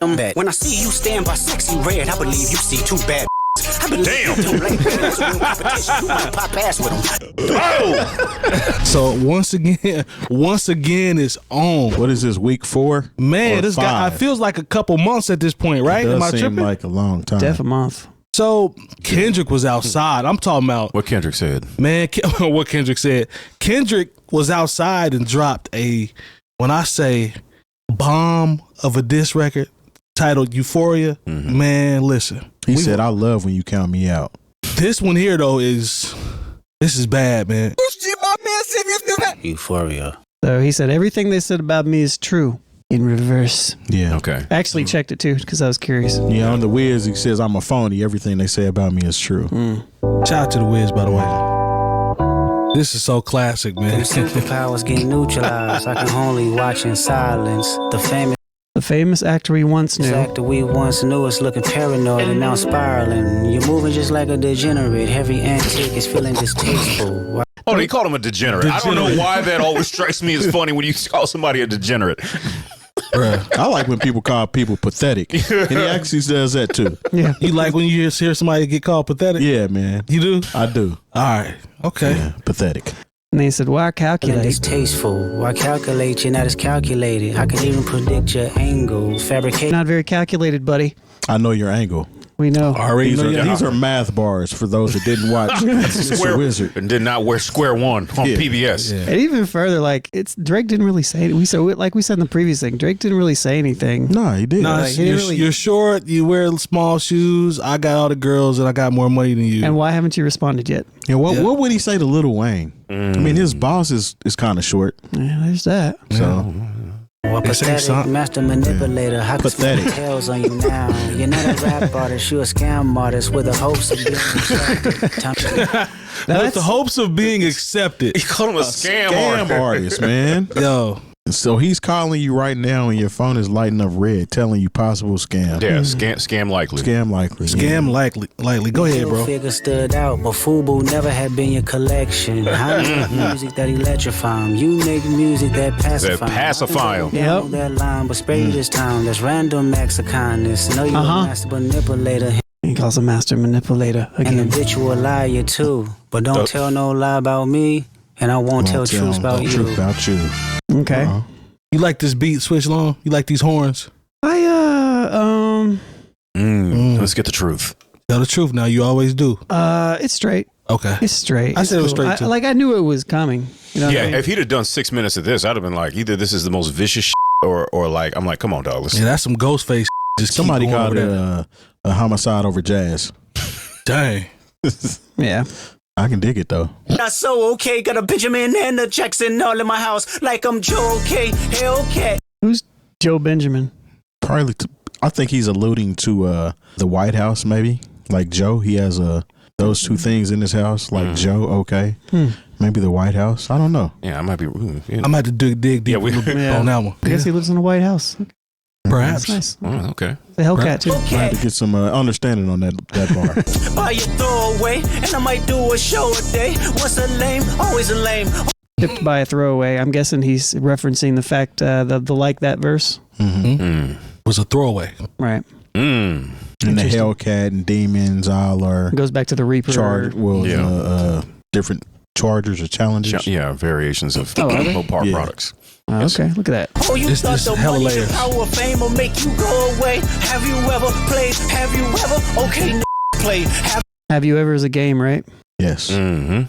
When I see you stand by sexy red, I believe you see two bad. I believe you don't like competition. You might pop ass with them. Oh! So once again, it's on. What is this, week 4? Man, this guy, it feels like a couple months at this point, right? It Am I does seem tripping? like a long time. Def a month. So Kendrick was outside. I'm talking about what Kendrick said. Man, what Kendrick said. Kendrick was outside and dropped when I say bomb of a diss record titled Euphoria. Mm-hmm. Man, listen. He said, "I love when you count me out." This one here though this is bad, man. Euphoria. So he said, everything they said about me is true. In reverse. Yeah. Okay. I actually checked it too because I was curious. Yeah, on the Wiz, he says, "I'm a phony. Everything they say about me is true." Shout out to the Wiz, by the way. This is so classic, man. Superpowers get neutralized. I can only watch in silence. The famous actor we once knew. actor we once knew is looking paranoid and now spiraling. You're moving just like a degenerate. Heavy antique is feeling distasteful. Oh, they called him a degenerate. I don't know why that always strikes me as funny when you call somebody a degenerate. Bruh. I like when people call people pathetic. And he actually says that too. Yeah. You like when you hear somebody get called pathetic? Yeah, man. You do? I do. All right. Okay. Yeah, pathetic. And they said, why calculate? Distasteful. Why calculate? You're not as calculated. I can even predict your angle. Fabricate. Not very calculated, buddy. I know your angle. We know. These are math bars for those that didn't watch Mr. Wizard and did not wear Square One on PBS. Yeah. And even further, Drake didn't really say it. We said in the previous thing, Drake didn't really say anything. No, he didn't. No, you're short. You wear small shoes. I got all the girls, and I got more money than you. And why haven't you responded yet? Yeah, what would he say to Lil Wayne? I mean, his boss is kind of short. Yeah, there's that. So. Well, pathetic, master manipulator. How can pathetic hell's on you now? You're not a rap artist, you're a scam artist with the hopes of being accepted. With the hopes of being accepted. He called him a scam artist, man. Yo. So he's calling you right now and your phone is lighting up red, telling you possible scam. Yeah, scam likely. Scam likely. Scam likely. Go ahead, bro. Figure stood out, but FUBU never had been your collection. I make music that electrify 'em. You make music that pacify 'em. Yep. That line, but spray you this time. That's random acts of kindness. Know you're a master manipulator. He calls a master manipulator again. And habitual liar too. But don't tell no lie about me, and I won't tell truth about you. Truth about you. Okay. You like this beat, Switch Long? You like these horns? Let's get the truth. Tell the truth now. You always do. It's straight. Okay. It's straight. I said it was straight too. I knew it was coming. You know what I mean? If he'd have done 6 minutes of this, I'd have been like, either this is the most vicious shit or like, I'm like, come on, dog. Yeah, that's some Ghostface. Just somebody called it a homicide over jazz. Dang. Yeah. I can dig it though. Not so okay, got a Benjamin and a Jackson all in my house, like I'm Joe okay, Hellcat. Who's Joe Benjamin? Probably, I think he's alluding to the White House, maybe. Like Joe, he has those two things in his house, like Joe, okay. Maybe the White House. I don't know. Yeah, I might be. I'm gonna have to dig deep on that one. I guess he lives in the White House. Perhaps. That's nice. Oh, okay. The Hellcat too. I had to get some understanding on that bar. Buy your throwaway, and I might do a show a day. Once a lame, always a lame. Tipped by a throwaway. I'm guessing he's referencing the fact the like that verse. Was a throwaway. Right. And the Hellcat and demons all are It goes back to the Reaper. Different chargers or challenges. Variations of low par products. Oh, okay, look at that. Oh, you This thought is the hella money, layers. the power of fame will make you go away. Have you ever played? Have you ever? Okay, play. Have you ever is a game, right? Yes. Mm-hmm.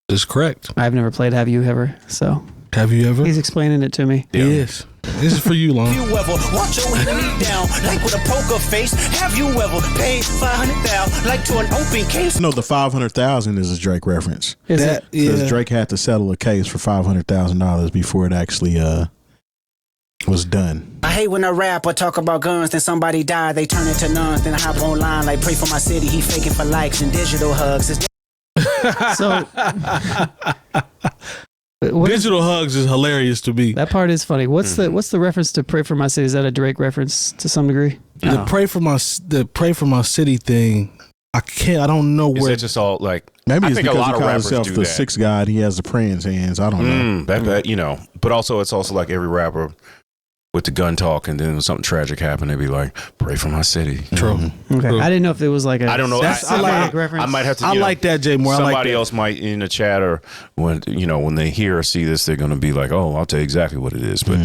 That's correct. I've never played Have You Ever, so Have you ever? he's explaining it to me. Yes. This is for you, Long. Have you ever watch your enemy down like with a poker face? Have you ever paid 500,000 like to an open case? No, the 500,000 is a Drake reference. Is That- it? yeah. Because Drake had to settle a case for $500,000 before it actually was done. I hate when a rapper talk about guns, then somebody die, they turn into nuns, then I hop online like pray for my city, he faking for likes and digital hugs. It's So what is- Digital hugs is hilarious to me. that part is funny. What's the reference to Pray for My City? Is that a Drake reference to some degree? The pray for my city thing. I don't know Is where. that just all like? Maybe I it's think because a lot he of calls rappers himself do the that. sixth god. He has the praying hands. I don't know. That you know, but also it's also like every rapper with the gun talk, and then when something tragic happened, they'd be like, "Pray for my city." True. Okay. I didn't know if it was like a. I don't know. I reference. I might have to. I like that, Jay Moore. Somebody else might in the chat, or when they hear or see this, they're gonna be like, "Oh, I'll tell you exactly what it is." But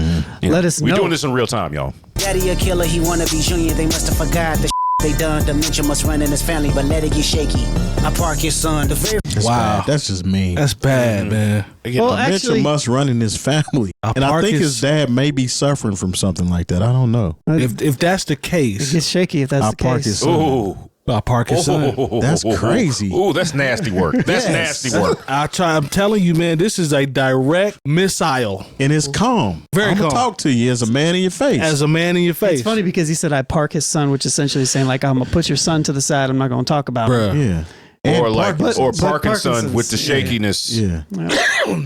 Let us know. We're doing this in real time, y'all. Daddy a killer, he wanna be junior. They must have forgot the they done. Dementia must run in his family, but let it get shaky. I park his son. The very That's bad. That's just mean. That's bad, man. Well, Dementia actually, must run in his family, and I think his dad may be suffering from something like that. I don't know. If that's the it case, gets shaky if that's the park case. his son. Ooh. I park his son. That's crazy. Ooh, that's nasty work. That's nasty work. I'm telling you, man, this is a direct missile. And it's calm. Very I'm calm. gonna talk to you as a man in your face. As a man in your face. It's funny because he said I park his son, which essentially is saying like I'm gonna put your son to the side. I'm not gonna talk about him. Yeah. Or And like, but or Parkinson Parkinson's, with the shakiness. Yeah.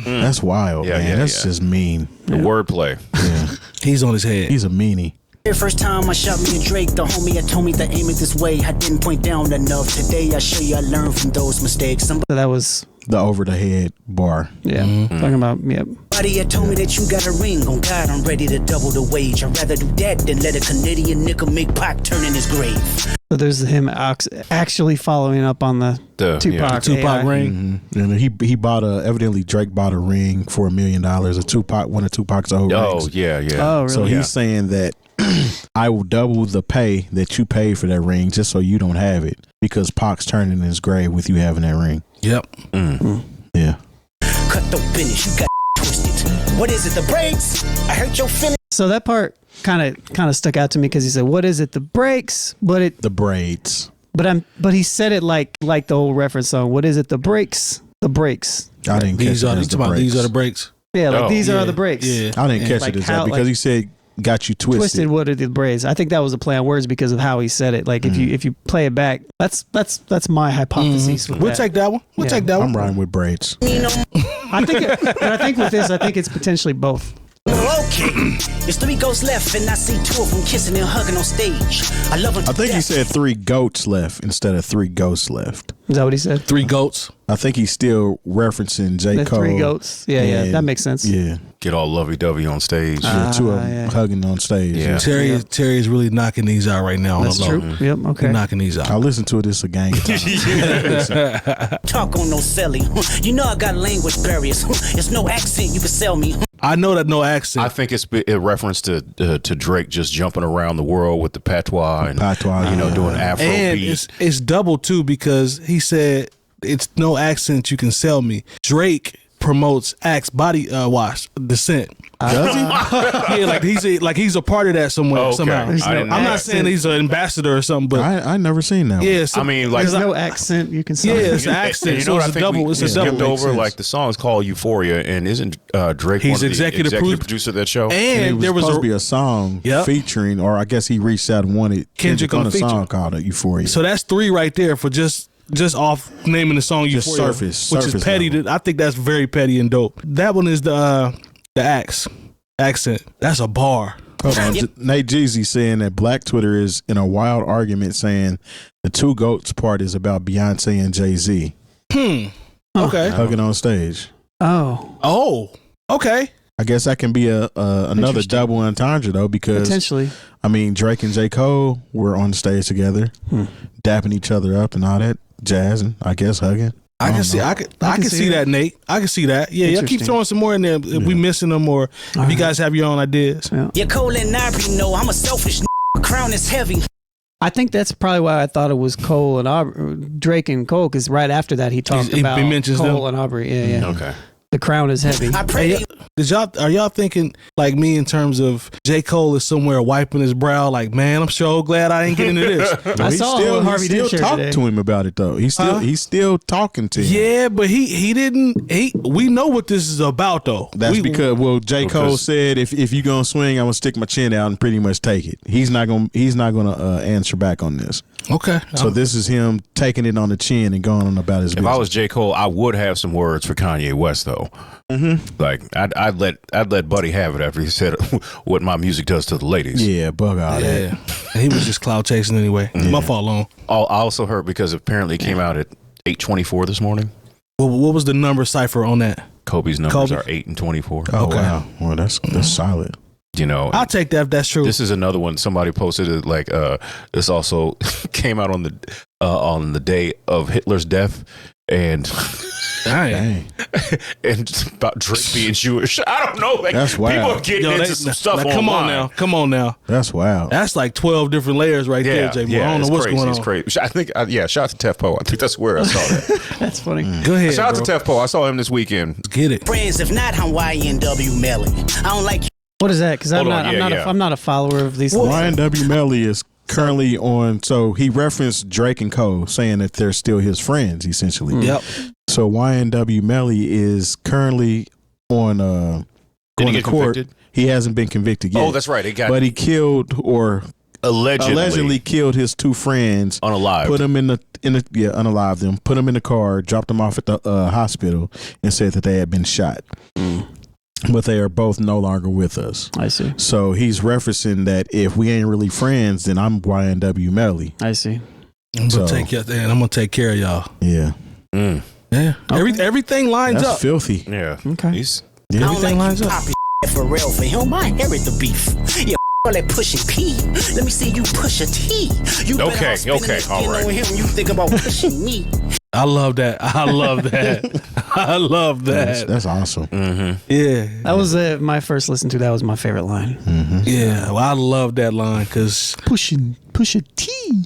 That's wild, Yeah, man. yeah, That's yeah. just mean. The wordplay. Yeah. He's on his head. He's a meanie. first time I shot me and Drake, the homie had told me to aim it this way. I didn't point down enough. Today I show you I learned from those mistakes. So that was The over the head bar. talking about Somebody had told me that you got a ring. On God, I'm ready to double the wage. I'd rather do that than let a Canadian nigga make Pac turn in his grave. So there's him actually following up on the Tupac Tupac AI. ring. And he bought evidently Drake bought a ring for $1 million. One of Tupac's old Oh, rings. yeah, yeah. Oh, really? So he's saying that I will double the pay that you paid for that ring just so you don't have it because Pac's turning in his grave with you having that ring. Yep. Yeah. Cut the finish, you got twisted. What is it, the brakes? I hurt your feelings. So that part kind of stuck out to me because he said, "What is it? The brakes?" The braids. But he said it like the old reference song. What is it? The brakes. The brakes. I didn't catch These it are as the these breaks. are the breaks. Yeah, like Oh, these are yeah, the brakes. yeah. I didn't catch Like it as how- that because like- he said got you twisted. What are the braids? I think that was a play on words because of how he said it. Like if you play it back, that's my hypothesis. With We'll that. take that one. We'll Yeah. take that one. I'm riding with braids. I think with this, I think it's potentially both. Okay, there's 3 ghosts left, and I see 2 of them kissing and hugging on stage. I love them. I think he said 3 goats left instead of 3 ghosts left. Is that what he said? 3 goats. I think he's still referencing J. The Cole. 3 goats. Yeah, and- that makes sense. Yeah. Get all lovey-dovey on stage. The 2 of them yeah. hugging on stage. Yeah. Terry is really knocking these out right now. That's on the true. low. Yep. He's Okay. knocking these out. I listened to this a gang of times. Talk on no selling. You know I got language barriers. It's no accent you can sell me. I know that no accent. I think it's a reference to Drake just jumping around the world with the patois and Patois, doing Afro and beat. it's double too because he said it's no accent you can sell me. Drake promotes Axe body wash descent. Does he? Yeah, like he's a part of that somewhere Okay. somehow. I didn't know I'm not that. saying he's an ambassador or something, but I never seen that one. yeah, so, I mean, like, There's no accent you can say. yeah, it's an accent. you So know what it's I a think double. It's a skipped double. over? sense. Like the song is called Euphoria, and isn't Drake He's one of the executive producer of that show? And it And was there was supposed a to be a song Yep. featuring, or I guess he reached out and wanted Kendrick on on a the feature. song called Euphoria. So that's 3 right there for just off naming the song Just Euphoria, surface which is petty. level. I think that's very petty and dope. That one is the accent. That's a bar. Hold on. Nate Jeezy saying that Black Twitter is in a wild argument saying the 2 goats part is about Beyonce and Jay-Z Okay. hugging on stage. Oh, Okay. I guess that can be another Interesting. double entendre though, because potentially. I mean Drake and J. Cole were on the stage together, dapping each other up and all that jazz, and I guess hugging. I can don't see. know. I can see that, Nate. I can see that. Yeah, y'all keep Interesting. throwing some more in there. If we missing them, or if you guys have your own ideas. Yeah. Yeah, Cole and Aubrey know I'm a selfish crown is heavy. I think that's probably why I thought it was Cole and Drake and Cole, because right after that he talked He about mentions Cole them. and Aubrey. Yeah, yeah. Okay. The crown is heavy. I pray they Are y'all thinking like me in terms of J. Cole is somewhere wiping his brow? Like, man, I'm so glad I ain't getting into this. I saw he Harvey still did share talked today. to him about it though. He's still talking to him. Yeah, but he didn't. We know what this is about though. That's because J. Cole Because- said if you gonna swing, I'm gonna stick my chin out and pretty much take it. He's not gonna answer back on this. Okay. So this is him taking it on the chin and going on about his If business. I was J. Cole, I would have some words for Kanye West though. Like I'd let Buddy have it after he said what my music does to the ladies. Yeah, bug all that. yeah, and he was just cloud chasing anyway. My fault, long. I also heard because apparently it came out at 8:24 this morning. What was the number cipher on that? Kobe's numbers Kobe? are 8 and 24. Oh Okay. wow, well that's solid. You know, I'll take that if that's true. this is another one. Somebody posted it like this also came out on the day of Hitler's death, and Dang. and about Drake being Jewish. I don't know. Like, That's wild. people are getting into some stuff online. Come on now. That's wild. That's like 12 different layers right there, Jay. I don't know what's going on. It's crazy. I think, shout out to 𝗏𝗏. I think that's where I saw that. That's funny. Go ahead, Shout out bro. to 𝗏𝗏. I saw him this weekend. Get it. Friends, if not, I'm YNW Melly. I don't like What is that? Because I'm Hold on, I'm not a follower of these. Ryan W. Melly is currently on. So he referenced Drake and Cole, saying that they're still his friends, essentially. Yep. So YNW Melly is currently on Did he going to get court. convicted? He hasn't been convicted yet. Oh, that's right. It got But he killed or allegedly killed his two friends. unalived. Put them unalived them. Put them in the car. Dropped them off at the hospital and said that they had been shot. But they are both no longer with us. I see. So he's referencing that if we ain't really friends, then I'm YNW Melly. I see. I'm gonna take care of y'all. Yeah. Mm. Yeah. Okay. Everything lines That's up. filthy. Yeah. Okay. He's I don't Everything like lines you up. popping for real. For him, I inherit the beef. Yeah, all that pushing P. Let me see you push a T. You better Okay, off spinning okay, this all skin right. on him. You think about pushing me. I love that. I love that. I love that. That's awesome. Yeah. That was my first listen to. That was my favorite line. Yeah. Well, I love that line because Push a T.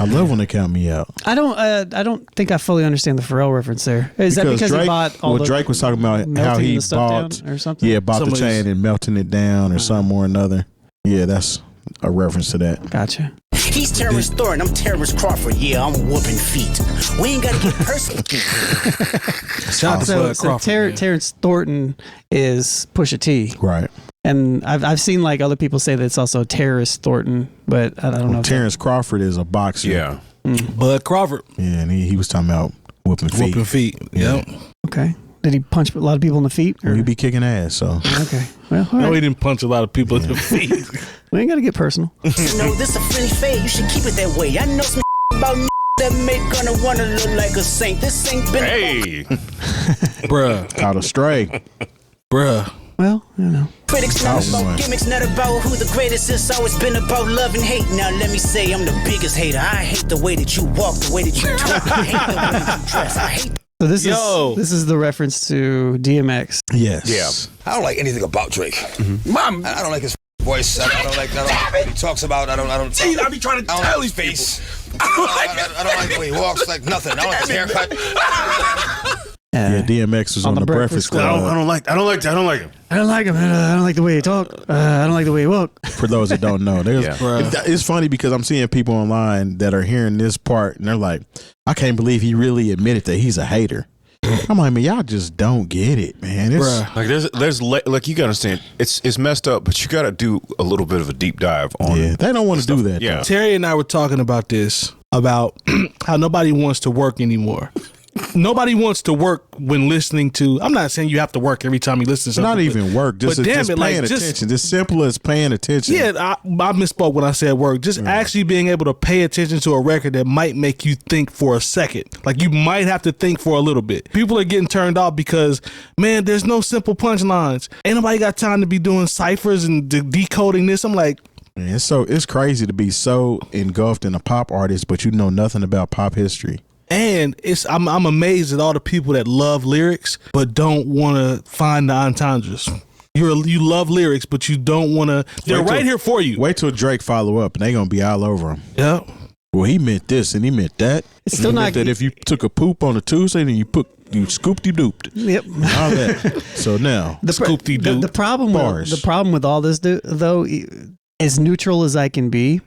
I love when they count me out. I don't think I fully understand the Pharrell reference there. Is that because Drake, he bought all the Drake was talking about how melting he the stuff bought, down or something? yeah, bought the Somebody's- chain and melting it down or something or another. Yeah, that's a reference to that. Gotcha. He's Terrence Thornton. I'm Terrence Crawford. Yeah, I'm whooping feet. We ain't gotta get personal. shout out to So, Bud Crawford. man. Terrence Thornton is Pusha T, Right. and I've seen like other people say that it's also Terrence Thornton, but I don't know. if Terrence Crawford is a boxer. yeah. Bud Crawford. Yeah, and he was talking about whooping feet. Whooping feet. Yep. Okay. Did he punch a lot of people in the feet? Or? He be kicking ass, so. Okay. Well, all No, right. he didn't punch a lot of people in the feet. We ain't got to get personal. You know, this a friendly fade. You should keep it that way. I know some about that make gonna wanna look like a saint. This ain't been Hey. Bruh. Out astray. Bruh. Well, critics, not Out one. about gimmicks, not about who the greatest. It's always been about love and hate. Now let me say I'm the biggest hater. I hate the way that you walk, the way that you talk. I hate the way you dress. I hate so this Yo. is the reference to DMX. Yes. Yeah. I don't like anything about Drake. Mom, I don't like his voice. I don't like what he talks about. I don't. See, I be trying to I don't tell like these his people. face. I don't like the way he walks. Like nothing. I don't like his haircut. Yeah, DMX was on the Breakfast I Club. don't like him. I don't like him. I don't like the way he talk. I don't like the way he walk. For those that don't know, it's funny because I'm seeing people online that are hearing this part and they're like, I can't believe he really admitted that he's a hater. I'm like, man, y'all just don't get it, man. It's, Bruh. Like there's like you gotta understand it's messed up, but you gotta do a little bit of a deep dive on yeah, they don't want to do that. Yeah. though. Terry and I were talking about this, about how nobody wants to work anymore. Nobody wants to work when listening to. I'm not saying you have to work every time you listen to something. Not even work. Just, but damn just it, paying like, just- attention. Just simple as paying attention. Yeah, I misspoke when I said work. Just actually being able to pay attention to a record that might make you think for a second. Like you might have to think for a little bit. People are getting turned off because, man, there's no simple punchlines. Ain't nobody got time to be doing ciphers and decoding this. I'm like, Man, it's crazy to be so engulfed in a pop artist, but you know nothing about pop history. and I'm amazed at all the people that love lyrics but don't want to find the entendres. You love lyrics, but you don't want to. They're right here for you. Wait till Drake follow up, and they gonna be all over him. Yeah. Well, he meant this, and he meant that. It's still He not meant that if you took a poop on a Tuesday, then you scooped you dooped. Yep. All that. So now, Scoop-de-doo. The problem Bars. with all this though, as neutral as I can be,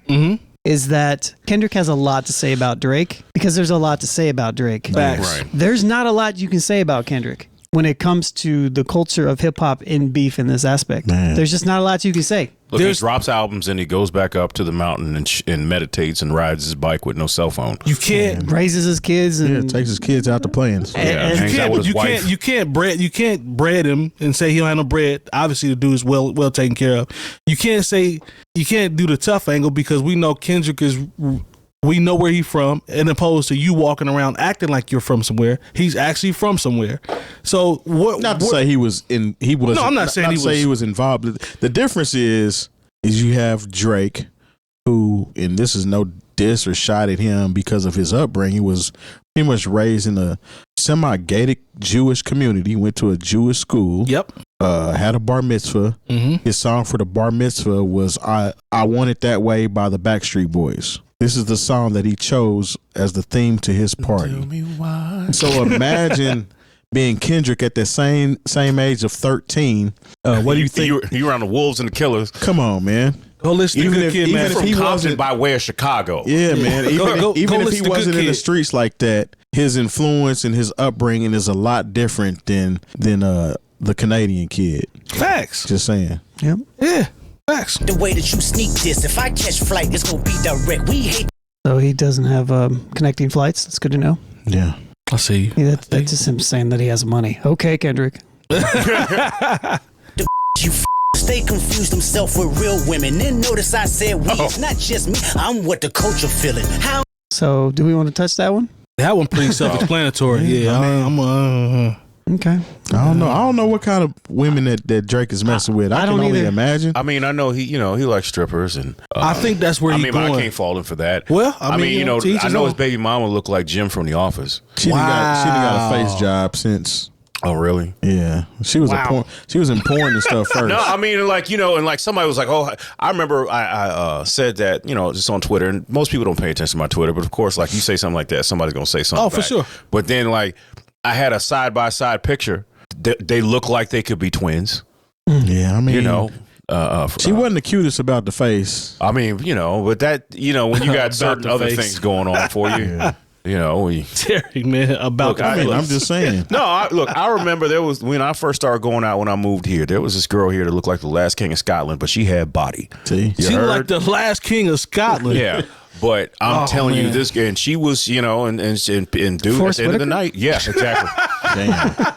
is that Kendrick has a lot to say about Drake because there's a lot to say about Drake. Facts. Right. There's not a lot you can say about Kendrick when it comes to the culture of hip hop in beef in this aspect. Man. There's just not a lot you can say. Look, he drops albums and he goes back up to the mountain and meditates and rides his bike with no cell phone. You can't. Raises his kids and takes his kids out to playing. So. Yeah, and- hangs out with his wife. You can't bread him and say he don't have no bread. Obviously, the dude is well taken care of. You can't do the tough angle because we know Kendrick is We know where he's from, and opposed to you walking around acting like you're from somewhere. He's actually from somewhere. So what? Not to say he was in. He was. No, I'm not saying he was involved. The difference is you have Drake, who, and this is no diss or shot at him because of his upbringing. He was pretty much raised in a semi-gated Jewish community. Went to a Jewish school. Yep. Had a bar mitzvah. Mm-hmm. His song for the bar mitzvah was "I Want It That Way" by the Backstreet Boys. This is the song that he chose as the theme to his party. Tell me why. So imagine being Kendrick at the same age of 13. What do you think? You were on the Wolves and the Killers. Come on, man. Go listen to Good Kid, man. From Compton by way of Chicago. Yeah, man. Even if listen he to wasn't Good in the Kid. streets like that, his influence and his upbringing is a lot different than the Canadian kid. Facts. Just saying. Yep. Yeah. Facts. The way that you sneak this, if I catch flight, it's gonna be direct. We hate So he doesn't have connecting flights. That's good to know. Yeah. I see you. Yeah, that's just him saying that he has money. Okay, Kendrick. you. Stay confused himself with real women. Then notice I said we. It's not just me. I'm what the culture feeling. How? So do we want to touch that one? That one pretty self-explanatory. Yeah, Okay. I don't know what kind of women that Drake is messing with. I can don't only either. imagine. I mean, I know he likes strippers, and I think that's where he's but going. I can't fault him for that. Well, I mean, to each I his know own. his Baby mama looked like Jim from The Office. She done got a face job since. Oh, really? Yeah, she was she was in porn and stuff first. No, I mean, and like somebody was like, oh, I remember I said that, just on Twitter, and most people don't pay attention to my Twitter, but of course, like you say something like that, somebody's gonna say something. Oh, for back. sure. But then, like, I had a side by side picture. They look like they could be twins. Yeah, I mean, She wasn't the cutest about the face. I mean, but that, when you got certain the other face. things going on for you, Terry, man, about the I'm face. just saying. No, I remember there was, when I first started going out when I moved here, there was this girl here that looked like the last king of Scotland, but she had body. See, She looked like the last king of Scotland. Yeah. But I'm telling you man. this, and she was, and dude, Forrest at the end of the Whitaker? night, yeah, exactly. damn,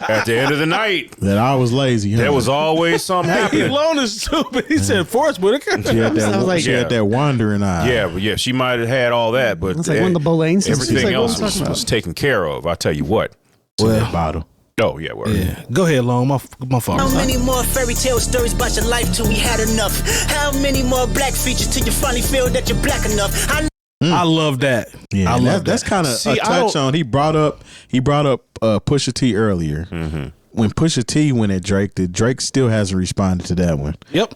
At the end of the night, that I was lazy. Huh? there was always something He happening. blown his stupid. He said Forrest Whitaker. She had that. Sounds like- she had that wandering eye. Yeah, but yeah, she might have had all that, but It's like one of the Boleyn sisters. everything Like, what else am I talking was taken care of. I tell you what. That bottle. Oh yeah, word. Yeah, go ahead, Long. My fault. How many more fairy tale stories about your life till we had enough? How many more black features till you finally feel that you're black enough? I love that. Yeah, I love that's kind of a See, touch on. He brought up Pusha T earlier. Mm-hmm. When Pusha T went at Drake, Drake still hasn't responded to that one. Yep.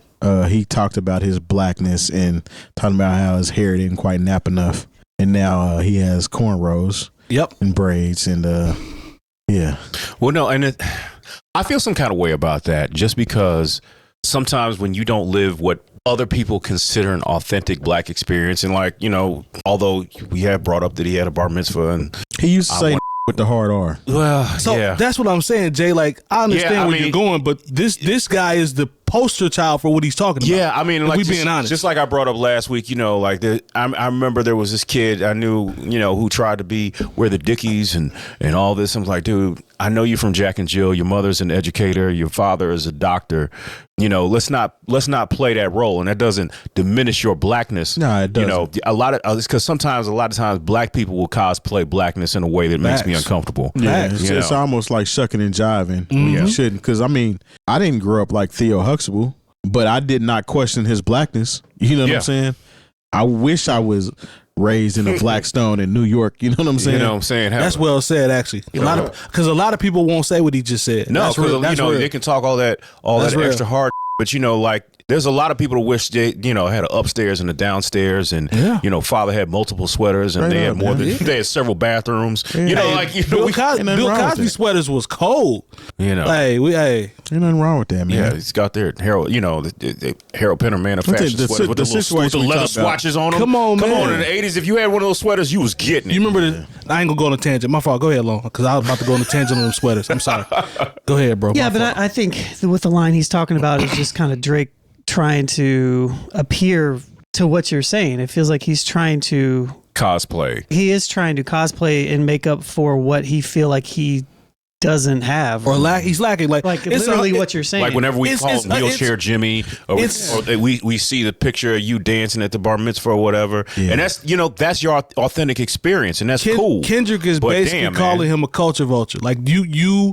He talked about his blackness and talking about how his hair didn't quite nap enough, and now he has cornrows. Yep. And braids and yeah. Well, no, and I feel some kind of way about that, just because sometimes when you don't live what other people consider an authentic black experience, and like, although we have brought up that he had a bar mitzvah, and He used to say with the hard R. well, So yeah. that's what I'm saying, Jay. Like, I understand Yeah, I where mean- you're going, but this guy is the poster child for what he's talking about. Yeah, I mean, If like, we just, being honest. just like I brought up last week, I remember there was this kid I knew, who tried to be wear the Dickies and all this. I'm like, dude, I know you're from Jack and Jill. Your mother's an educator. Your father is a doctor. Let's not play that role, and that doesn't diminish your blackness. No, it doesn't. A lot of because a lot of times black people will cosplay blackness in a way that makes me Facts. uncomfortable. Yeah, it's almost like shucking and jiving. when You shouldn't, because I mean, I didn't grow up like Theo Huxtable, but I did not question his blackness. You know what Yeah. I'm saying? I wish I was raised in a Blackstone in New York. You know what I'm saying? You know what I'm saying? That's well said, actually. Because a lot of people won't say what he just said. No, That's real. because That's real. they can talk all that That's real. extra hard, but like there's a lot of people who wish they had an upstairs and a downstairs, and Yeah. father had multiple sweaters, and Straight they had up, more man. than they had several bathrooms. Yeah. Bill ain't nothing Bill wrong with Cosby that. sweaters was cold. Hey, Ain't nothing wrong with that, man. Yeah, he's got their Harold, the Harold Pinter man of I'll tell fashion you, sweaters with the situation we leather talk about. swatches on them. Come on, man. in the 80s, if you had one of those sweaters, you was getting it. you remember I ain't gonna go on a tangent. My fault. Go ahead, Long, because I was about to go on a tangent on them sweaters. I'm sorry. Go ahead, bro. Yeah, My but fault. I think with the line he's talking about is just kind of Drake trying to appear to what you're saying. It feels like he's trying to cosplay. he is trying to cosplay and make up for what he feel like he doesn't have. Or he's lacking. Like it's literally what you're saying. Like whenever we call him Wheelchair Jimmy, or we see the picture of you dancing at the bar mitzvah or whatever, and that's your authentic experience, and that's cool. Kendrick is basically calling him a culture vulture. Like you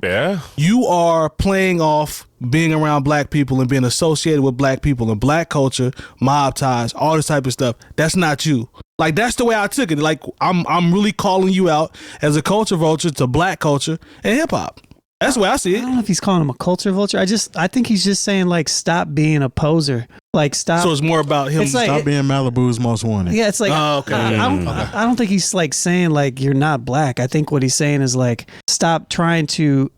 are playing off being around black people and being associated with black people and black culture, mob ties, all this type of stuff. That's not you. Like that's the way I took it. Like I'm really calling you out as a culture vulture to black culture and hip hop. That's the way I see it. I don't know if he's calling him a culture vulture. I think he's just saying like stop being a poser. Like stop. So it's more about him. Stop being Malibu's most wanted. Yeah, it's like I don't think he's like saying like you're not black. I think what he's saying is like stop trying to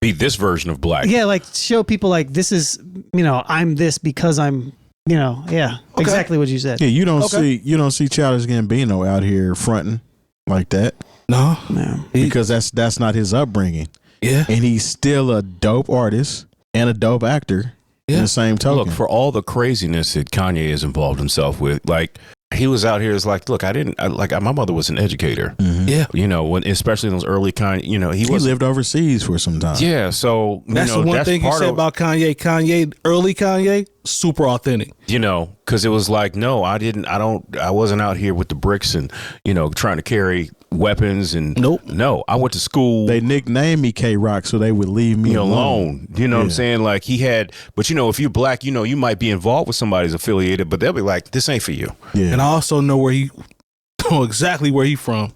be this version of black. Yeah, like show people like this is I'm this because I'm exactly what you said. Yeah, you don't see Childish Gambino out here fronting like that. No. Because that's not his upbringing. Yeah. And he's still a dope artist and a dope actor in the same token. Look, for all the craziness that Kanye has involved himself with, like he was out here is like, look, my mother was an educator. Mm-hmm. Yeah. Especially in those early he lived overseas for some time. Yeah. So that's the one thing you said about Kanye, early Kanye, super authentic. Because it was like, no, I wasn't out here with the bricks and, trying to carry weapons and no, I went to school. They nicknamed me K-Rock so they would leave me alone. You know what I'm saying? Like but if you're black, you might be involved with somebody's affiliated, but they'll be like, this ain't for you. Yeah. And I also know exactly where he from.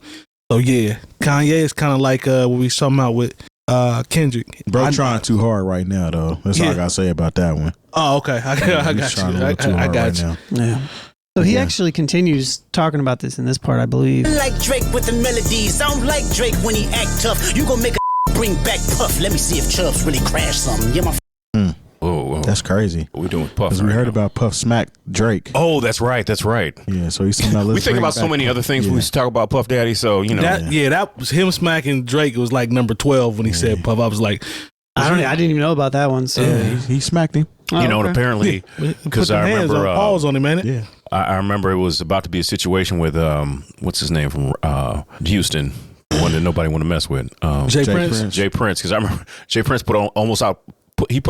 So yeah, Kanye is kind of like what we talking about with Kendrick. Bro, trying too hard right now though. That's all I gotta say about that one. Oh, okay. I got you. Yeah. So he actually continues talking about this in this part, I believe. I like Drake with the melodies. I don't like Drake when he act tough. You gon' make a bring back Puff. Let me see if Chubbs really crashed something. Yeah, my Whoa. That's crazy. What we doing with Puff? Because we heard about Puff smack Drake. Oh, that's right. Yeah, so he's talking about we think about so many other things when we talk about Puff Daddy, so that was him smacking Drake. It was like number 12 when he said Puff. I was like, I didn't even know about that one. So he smacked him. And apparently, because I remember pause on him, man. Yeah, I remember it was about to be a situation with what's his name from Houston, the one that nobody want to mess with. Jay Prince. Jay Prince, because I remember Jay Prince put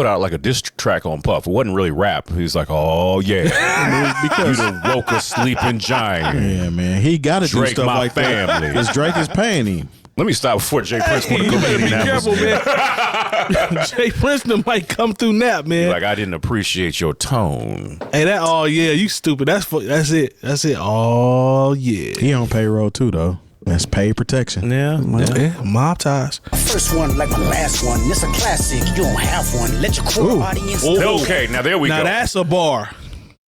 out like a diss track on Puff. It wasn't really rap. He was like, "Oh yeah, because you done woke a sleeping giant." Yeah, man, he got to do Drake, stuff my like family. that because Drake is paying him. Let me stop before Jay Prince want to You go to better be Indianapolis. careful, man. Jay Prince might come through nap, man. Like, I didn't appreciate your tone. Hey, you stupid. That's it. Oh yeah. He on payroll too though. That's paid protection. Yeah, mob ties. first one like my last one. It's a classic. You don't have one. Let your core audience know. Okay, now there we go. Now that's a bar.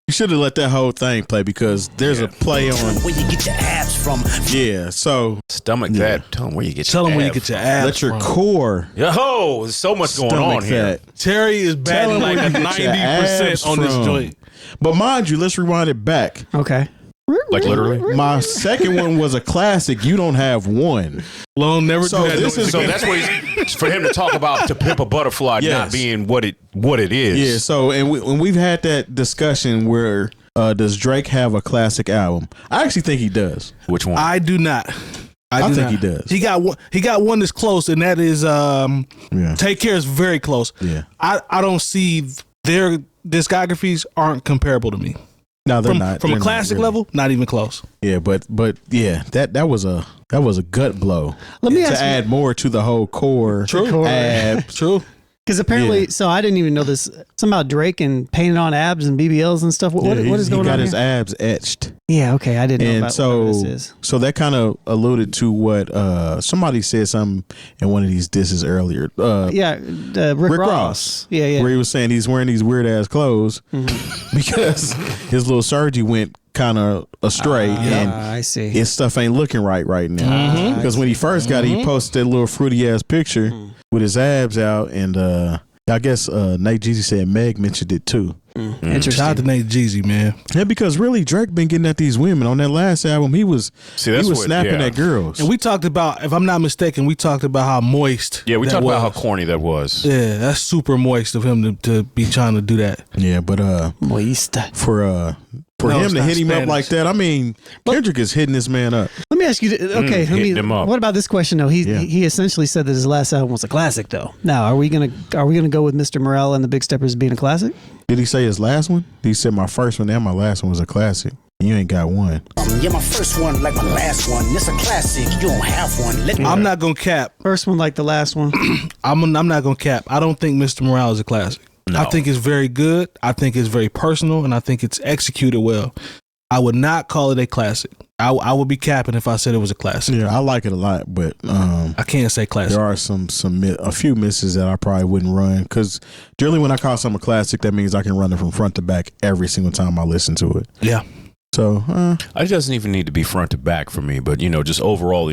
You should have let that whole thing play because there's a play on Where you get your abs from. Yeah, so Stomach that. Tell them where you get your Tell them where you abs get your from. abs let your from. core Yo, there's so much going on here. that. Terry is batting like a 90% on this joint. But mind you, let's rewind it back. Okay. Like literally. My second one was a classic. You don't have one. Lone never So do that. this is- So that's what he's, for him to talk about To Pimp a Butterfly Yes. not being what it is. Yeah. So when we've had that discussion where does Drake have a classic album? I actually think he does. Which one? I do not. I think he does. He got one that's close, and that is Take Care is very close. Yeah. I don't see their discographies aren't comparable to me. No, they're not. From They're a classic not really. level, not even close. Yeah, but yeah, that was a gut blow. Let me to ask you- add more to the whole core. True. Abs. True. Because apparently, Yeah. so I didn't even know this. Something about Drake and painting on abs and BBLs and stuff. What is going on? He got here? his abs etched. Yeah, okay. I didn't know And about so, what this is. so that kind of alluded to what somebody said something in one of these disses earlier. Rick Ross. Yeah. Where he was saying he's wearing these weird ass clothes because his little surgery went kind of astray and I see. his stuff ain't looking right now. Because when he first got it, he posted that little fruity ass picture with his abs out, and I guess Nate Jeezy said Meg mentioned it too. Shout out to Nate Jeezy, man. Yeah, because really Drake been getting at these women. On that last album, he was snapping at girls. And we talked about, if I'm not mistaken, we talked about how moist. Yeah, we that talked about how was. corny that was. Yeah, that's super moist of him to be trying to do that. Yeah, but Moist. for For No, him it's to not hit him up Spanish. like that, I mean, Kendrick is hitting this man up. Let me ask you. Okay, hitting them up. what about this question though? He essentially said that his last album was a classic though. Now, are we gonna go with Mr. Morale and the Big Steppers being a classic? Did he say his last one? He said my first one and my last one was a classic. You ain't got one. Yeah, my first one like my last one. It's a classic. You don't have one. Let me. I'm not gonna cap. First one like the last one. I'm not gonna cap. I don't think Mr. Morale is a classic. No. I think it's very good. I think it's very personal, and I think it's executed well. I would not call it a classic. I would be capping if I said it was a classic. Yeah, I like it a lot, but I can't say classic. there are a few misses that I probably wouldn't run because generally when I call something a classic, that means I can run it from front to back every single time I listen to it. Yeah. So it doesn't even need to be front to back for me, but just overall,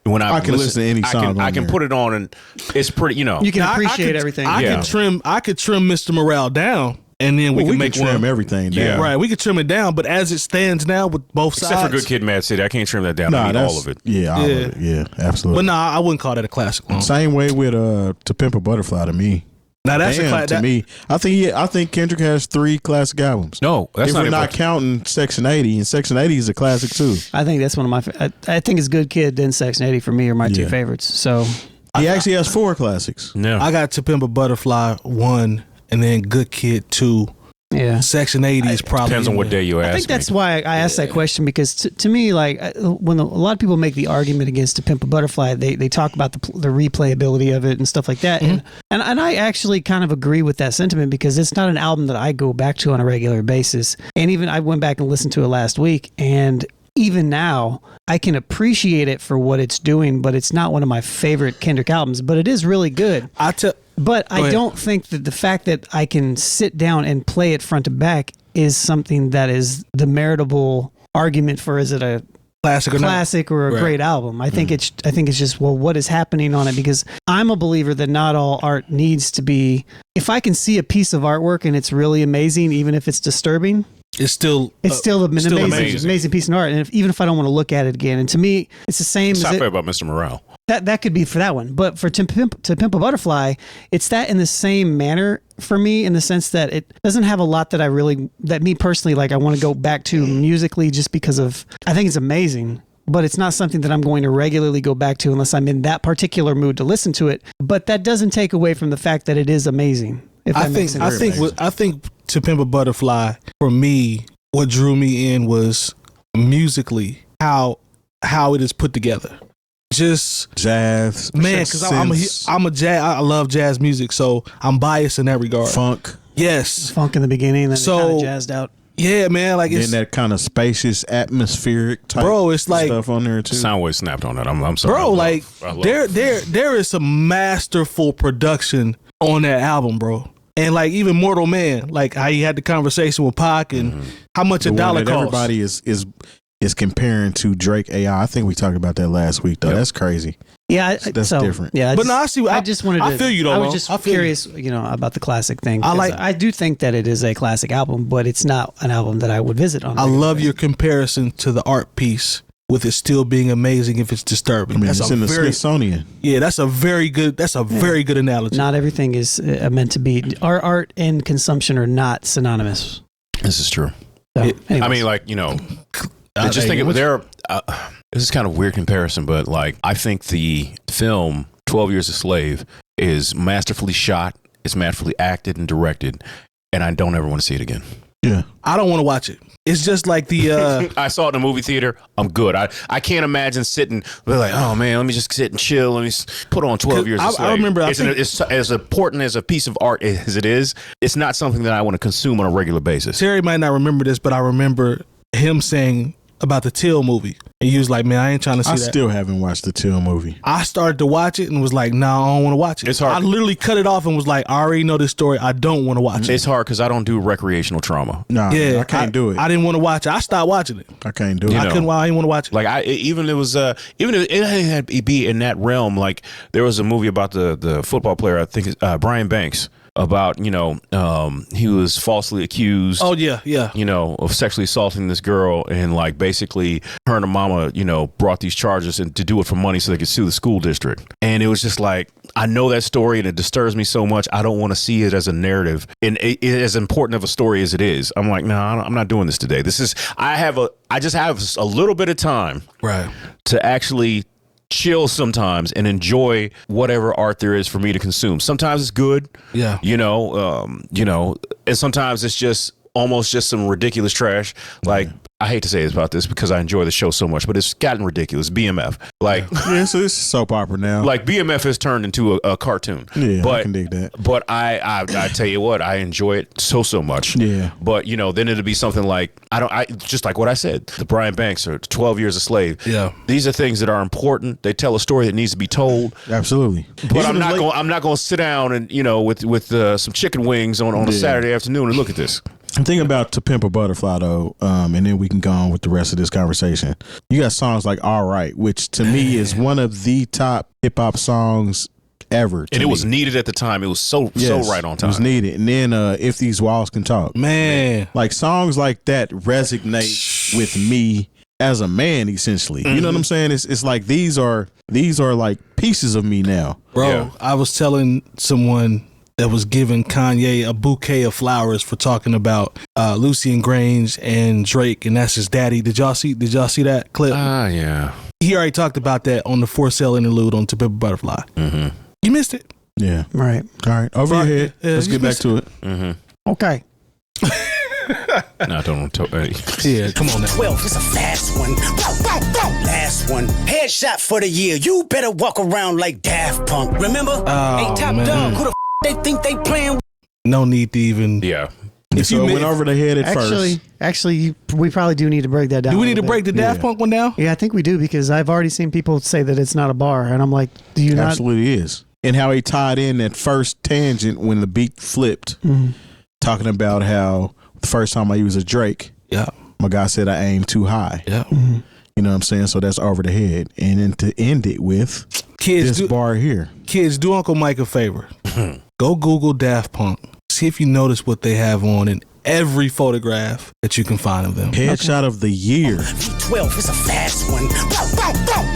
when I can listen to any song I can on put it on, and it's pretty. You can appreciate everything. I could trim Mr. Morale down, and then we can make trim one. everything down. Yeah. Right, we could trim it down, but as it stands now with both sides. Except for Good Kid, Mad City, I can't trim that down. I need all of it. Yeah, all of it. Yeah, absolutely. But nah, I wouldn't call that a classic one. Same way with To Pimp a Butterfly to me. Now that's Damn, to me. I think Kendrick has 3 classic albums. No, that's if not we're not counting Section 80, and Section 80 is a classic too. I think that's one of my. I think it's Good Kid, then Section 80 for me are my two favorites. So He actually has 4 classics. No, I got To Pimp a Butterfly 1, and then Good Kid 2. yeah. Section 80 is probably depends on what day you ask. I think that's why I asked that question because to me, like when a lot of people make the argument against To Pimp a Butterfly, they talk about the replayability of it and stuff like that, and I actually kind of agree with that sentiment because it's not an album that I go back to on a regular basis, and even I went back and listened to it last week, and even now I can appreciate it for what it's doing, but it's not one of my favorite Kendrick albums, but it is really good. But I don't think that the fact that I can sit down and play it front to back is something that is the meritable argument for is it a classic or a great album. I think it's just what is happening on it, because I'm a believer that not all art needs to be. If I can see a piece of artwork and it's really amazing, even if it's disturbing, it's still an amazing piece of art. And even if I don't want to look at it again, and to me, it's the same. It's not fair about Mr. Morale. That could be for that one, but for To Pimp a Butterfly, it's that in the same manner for me, in the sense that it doesn't have a lot that me personally, like I want to go back to musically, just because I think it's amazing, but it's not something that I'm going to regularly go back to unless I'm in that particular mood to listen to it. But that doesn't take away from the fact that it is amazing. I think To Pimp a Butterfly for me, what drew me in was musically how it is put together. Just jazz, man, because I'm a jazz. I love jazz music, so I'm biased in that regard. Funk, yes, funk in the beginning, then kind of jazzed out. Yeah, man, like it's that kind of spacious, atmospheric type. Bro, it's like stuff on there too. Soundwave snapped on that. I'm sorry, bro. There is some masterful production on that album, bro. And like even Mortal Man, like how he had the conversation with Pac and how much a dollar costs. Everybody is comparing to Drake AI. I think we talked about that last week though. Yep. That's crazy. Yeah, that's different. Yeah, but no, I see. I just wanted to. I feel you though. I was just curious, about the classic thing. I do think that it is a classic album, but it's not an album that I would visit on. I love your comparison to the art piece, with it still being amazing if it's disturbing. It's in the Smithsonian. Yeah, that's a very good analogy. Not everything is meant to be. Our art and consumption are not synonymous. This is true. So, I mean, like I just think this is kind of a weird comparison, but like I think the film 12 Years a Slave is masterfully shot, it's masterfully acted and directed, and I don't ever want to see it again. Yeah, I don't want to watch it. It's just like the I saw it in a movie theater. I'm good. I can't imagine sitting like, oh man, let me just sit and chill. Let me put on 12 Years a Slave. I remember. It's as important as a piece of art as it is. It's not something that I want to consume on a regular basis. Terry might not remember this, but I remember him saying about the Till movie, and he was like, "Man, I ain't trying to see that." I still haven't watched the Till movie. I started to watch it and was like, "No, I don't want to watch it." It's hard. I literally cut it off and was like, "I already know this story. I don't want to watch it." It's hard because I don't do recreational trauma. Nah, I can't do it. I didn't want to watch it. I stopped watching it. I can't do it. I didn't want to watch it. Like even if it had to be in that realm. Like there was a movie about the football player. I think Brian Banks. about he was falsely accused. Oh yeah. Of sexually assaulting this girl, and like basically her and her mama, brought these charges and to do it for money so they could sue the school district. And it was just like, I know that story and it disturbs me so much. I don't want to see it as a narrative, and it as important of a story as it is. I'm like, no, I'm not doing this today. I just have a little bit of time, right, to actually chill sometimes and enjoy whatever art there is for me to consume. Sometimes it's good, yeah, and sometimes it's just almost just some ridiculous trash. Like, I hate to say this about this because I enjoy the show so much, but it's gotten ridiculous. BMF, so it's soap opera now. Like BMF has turned into a cartoon. Yeah, but, I can dig that. But I tell you what, I enjoy it so much. Yeah. But then it'll be something like I just like what I said, the Brian Banks or 12 Years a Slave. Yeah. These are things that are important. They tell a story that needs to be told. Absolutely. But I'm not going to sit down and with some chicken wings on a Saturday afternoon and look at this. I'm thinking about To Pimp a Butterfly though, and then we can go on with the rest of this conversation. You got songs like All Right, which to me is one of the top hip hop songs ever. And it was needed at the time. It was so right on time. It was needed. And then If These Walls Can Talk. Man. Like songs like that resonate with me as a man, essentially. You know what I'm saying? It's like these are like pieces of me now. Bro, Yeah. I was telling someone that was giving Kanye a bouquet of flowers for talking about Lucian Grange and Drake, and that's his daddy. Did y'all see that clip? Yeah. He already talked about that on the For Sale interlude on To Pimp a Butterfly. Mm-hmm. You missed it. Yeah. Right. All right. Over your head. Yeah, Let's get back to it. Mm-hmm. Okay. No, don't. Yeah, come on now. 12 is a fast one. Last one. Headshot for the year. You better walk around like Daft Punk. Remember? Oh, Top man. dog. Who the they think they playing? No need to even. Yeah. So it went over the head at first. Actually, we probably do need to break that down. Do we need to a break the bit. Daft Punk one down? Yeah, I think we do, because I've already seen people say that it's not a bar, and I'm like, do you not? Absolutely is. And how he tied in that first tangent when the beat flipped, talking about how the first time I used a Drake, my guy said I aimed too high. Yeah. You know what I'm saying? So that's over the head. And then to end it with this bar here. Kids, do Uncle Mike a favor. Go Google Daft Punk. See if you notice what they have on in every photograph that you can find of them. Headshot of the year. V12 is a fast one.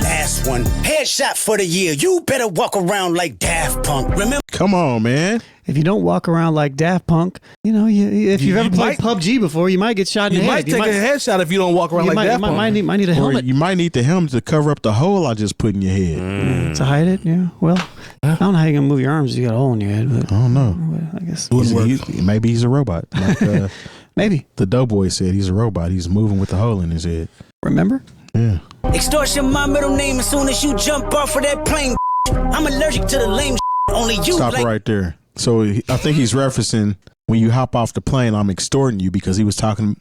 Last one. Headshot for the year. You better walk around like Daft Punk. Remember? Come on, man. If you don't walk around like Daft Punk, if you've ever played PUBG before, you might get shot in You the might head. take a headshot if you don't walk around like Daft Punk. might need a Or helmet you might need the helmet to cover up the hole I just put in your head. to hide it. Yeah. Well, I don't know how you're gonna move your arms if you got a hole in your head, but I don't know. I guess Maybe he's a robot. Like maybe. the Doughboy said he's a robot. He's moving with the hole in his head. Remember? Yeah. Extortion, my middle name. As soon as you jump off of that plane, I'm allergic to the lame. Only you Stop like. right there. So I think he's referencing when you hop off the plane, I'm extorting you, because he was talking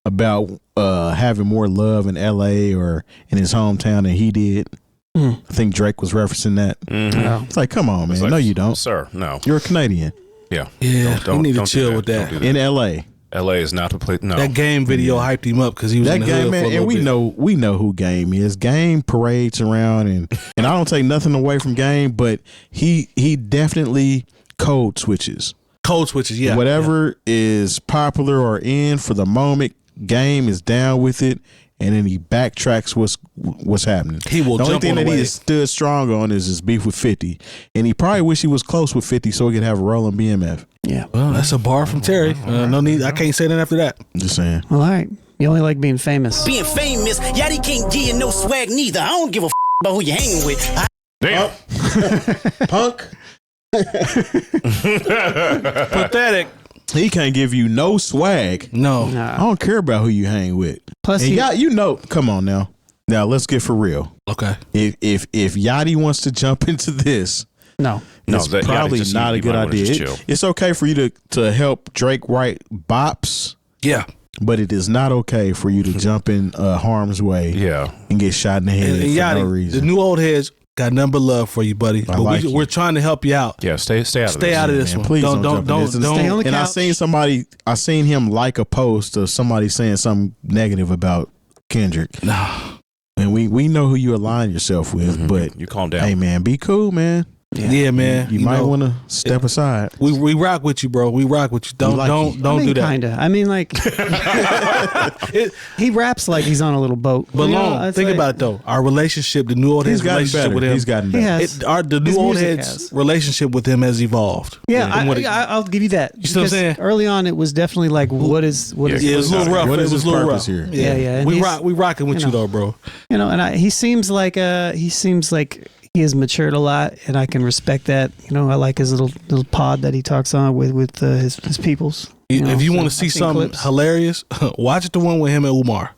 about having more love in LA or in his hometown than he did. I think Drake was referencing that. Mm-hmm. It's like, come on, man. Like, No, you don't. Sir, no. You're a Canadian Yeah. Yeah, you need to chill with that. in LA. LA is not the place. No. That Game video hyped him up because he was That in the Game, hood man, for a and little we bit. know who Game is. Game parades around, and I don't take nothing away from Game, but he definitely code switches. Code switches, yeah. Whatever is popular or in for the moment, Game is down with it, and then he backtracks what's happening. He will the only jump thing on that the he wave. has stood strong on is his beef with 50, and he probably wish he was close with 50 so he could have a rolling BMF. Yeah. Well, that's a bar from Terry. No need. I can't say that after that. Just saying. Well, all right. You only like being famous. Being famous, Yachty can't give you no swag neither. I don't give a about who you hanging with. Damn. Punk. Pathetic. He can't give you no swag. No. I don't care about who you hang with. Plus, And come on now. Now let's get for real. Okay. If Yachty wants to jump into this, no. No, it's that- probably Yachty just not a need- good might wanna idea. just chill. It's okay for you to help Drake write bops, Yeah. but it is not okay for you to jump in harm's way Yeah. and get shot in the head And for Yachty, no the reason. new old heads got nothing but love for you, buddy. But like you. we're trying to help you out. Yeah. Stay out of this. Stay out of this Man, one. please don't don't jump in this. don't. Stay on the And couch. I seen him like a post of somebody saying something negative about Kendrick. No. And we know who you align yourself with, but You calm down. hey man, be cool, man. Yeah, man. You might want to step aside. We rock with you, bro. We rock with you. Don't do that. Kinda. I mean, like he raps like he's on a little boat. But think about it though. Our relationship, the New Old Heads relationship with him, he's gotten better. The New Old Heads relationship with him has evolved. Yeah, I'll give you that. You see what I'm saying? Early on, it was definitely like, what is? Yeah, it was a little rough. What It is was his a little purpose rough here? Yeah. We rocking with you though, bro. And he seems like he has matured a lot, and I can respect that. I like his little pod that he talks on with his peoples. If you want to see something hilarious, watch the one with him and Umar.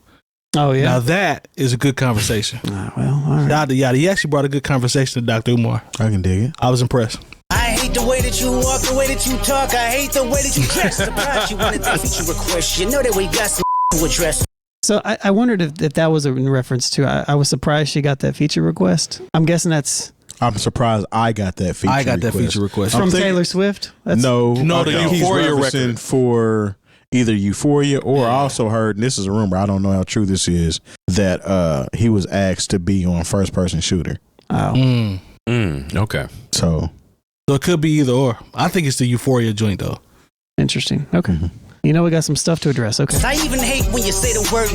Oh yeah, now that is a good conversation. Well, all right. Yada. He actually brought a good conversation to Dr. Umar. I can dig it. I was impressed. I hate the way that you walk, the way that you talk. I hate the way that you dress. Surprise you wanted that feature request. You know that we got some to address. So I wondered if that was in reference to. I was surprised she got that feature request. I'm guessing that's. I'm surprised I got that feature request. From Taylor Swift? No, the Euphoria record. For either Euphoria or I also heard, and this is a rumor, I don't know how true this is, that he was asked to be on First Person Shooter. Oh. Okay. So it could be either or. I think it's the Euphoria joint though. Interesting. Okay. We got some stuff to address. Okay. I even hate when you say the word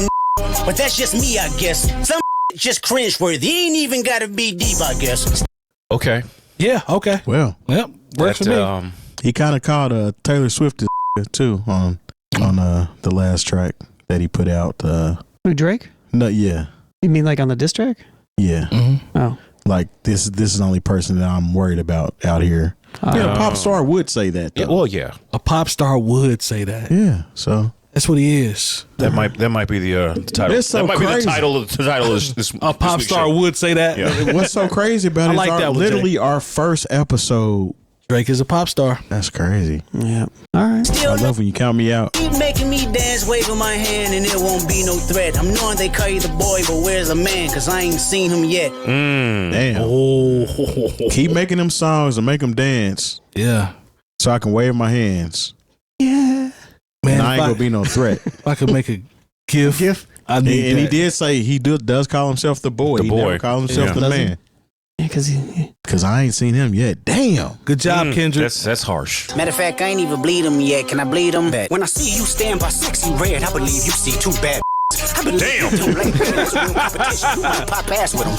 but that's just me, I guess. Some just cringeworthy. Ain't even gotta be deep, I guess. Okay. Yeah, okay. Well, yep. Works for me. He kind of called Taylor Swift too on the last track that he put out. Who, Drake? No, yeah. You mean like on the diss track? Yeah. Mm-hmm. Oh. Like this is the only person that I'm worried about out here. Yeah, a pop star would say that though. Yeah, well, yeah. A pop star would say that. Yeah, so that's what he is. That might be the title. It's so that might crazy. be the title of this. A pop star would say that. Yeah. What's so crazy about it is literally our first episode. Drake is a pop star. That's crazy. Yeah. All right. Still I love when you count me out. keep making me dance, waving my hand, and there won't be no threat. I'm knowing they call you the boy, but where's the man? Cause I ain't seen him yet. Damn. Oh. Keep making them songs and make them dance Yeah. so I can wave my hands. Yeah. Man, And I ain't gonna be no threat. if I could make a GIF. I And need he that. did say he does call himself the boy. The He boy. never call himself the Does man. Yeah, Cause I ain't seen him yet. Damn. Good job, Kendrick. That's harsh. Matter of fact, I ain't even bleed him yet. Can I bleed him? When I see you stand by sexy red, I believe you see two bad. I believe you don't like competition. You wanna pop ass with him.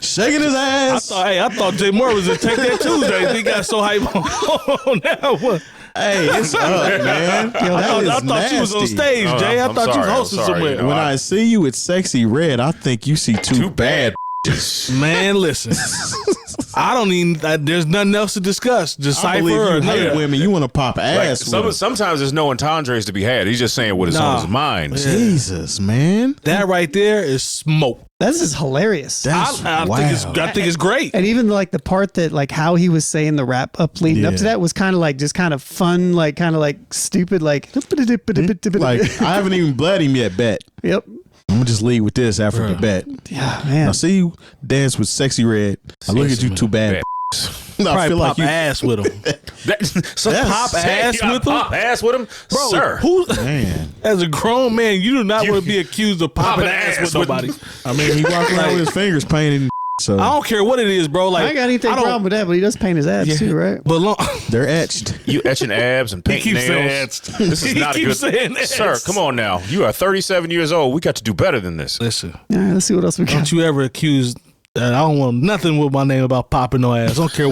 Shaking his ass. I thought Jay Moore was gonna take that Tuesday. He got so hype on that one. Hey, it's up, man. Yo, I thought you was on stage, Jay. I thought you was hosting somewhere. When I see you with sexy red, I think you see two bad. Man, listen. I don't even. There's nothing else to discuss. Just I believe cipher you or hate nothing. women. You want to pop ass. with them. Sometimes there's no entendres to be had. He's just saying what is on his mind. Jesus, man. That right there is smoke. This is hilarious. That's I think it's great. And even like the part that like how he was saying the wrap up leading up to that was kind of like just kind of fun, like kind of like stupid, like Like I haven't even bled him yet. Bet. Yep. I'm gonna just leave with this after the bet. Yeah, man. I see you dance with sexy red. I look at you too bad. No, I Probably feel pop like you. ass with him. Pop ass with him? Pop ass with him, Bro, sir. who, Man, as a grown man, you do not want to be accused of popping ass with nobody. I mean, he walking around with his fingers painted. And so I don't care what it is, bro. Like I ain't got anything problem with that, but he does paint his abs too, right? But they're etched. You etching abs and painting keeps saying nails. ads. This is He not a keeps good. saying ads. Sir, come on now. You are 37 years old. We got to do better than this. Listen, All right, let's see what else we got. don't you ever accuse. I don't want nothing with my name about popping no ass. I don't care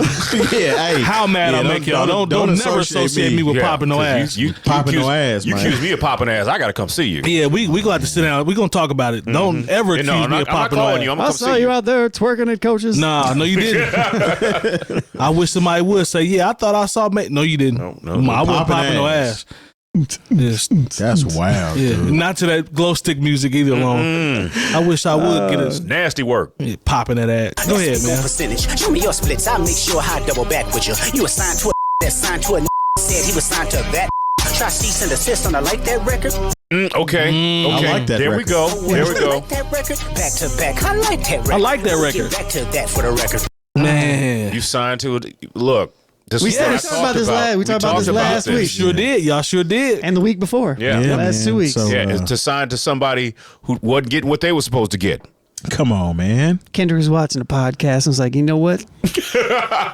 Hey, how mad I make y'all. Don't never associate me with popping no ass. You Popping no accuse- ass, You man. accuse me of popping ass. I got to come see you. Yeah, we gonna have to sit down. We gonna talk about it. Don't ever accuse No, I'm me of not popping no calling ass. you. I'm I going to saw come see you you. out there twerking at coaches. Nah, no, you didn't. I wish somebody would say, "Yeah, I thought I saw." No, you didn't. No, I wasn't popping no ass. ass. Just, That's wild, yeah, dude. not to that glow stick music either. Alone. I wish I would get a Nasty work. popping that ass. Go ahead, man. Percentage. Show me your splits. I'll make sure I double back with you. You assigned to a that signed to a said he was signed to that. Try cease and desist on I like that record. Okay. Okay. I like that There we record. go. There we I go. like that record. Back to back. I like that record. I like that Let's record. get back to that for the record. Man, You signed to it. Look. This We is what I talked about this about. last- we talked about this last week. sure did. Y'all sure did. And the week before. Yeah. Yeah, Last man. 2 weeks. So, Yeah, to sign to somebody who wasn't getting what they were supposed to get. Come on, man. Kendrick was watching a podcast and was like, you know what?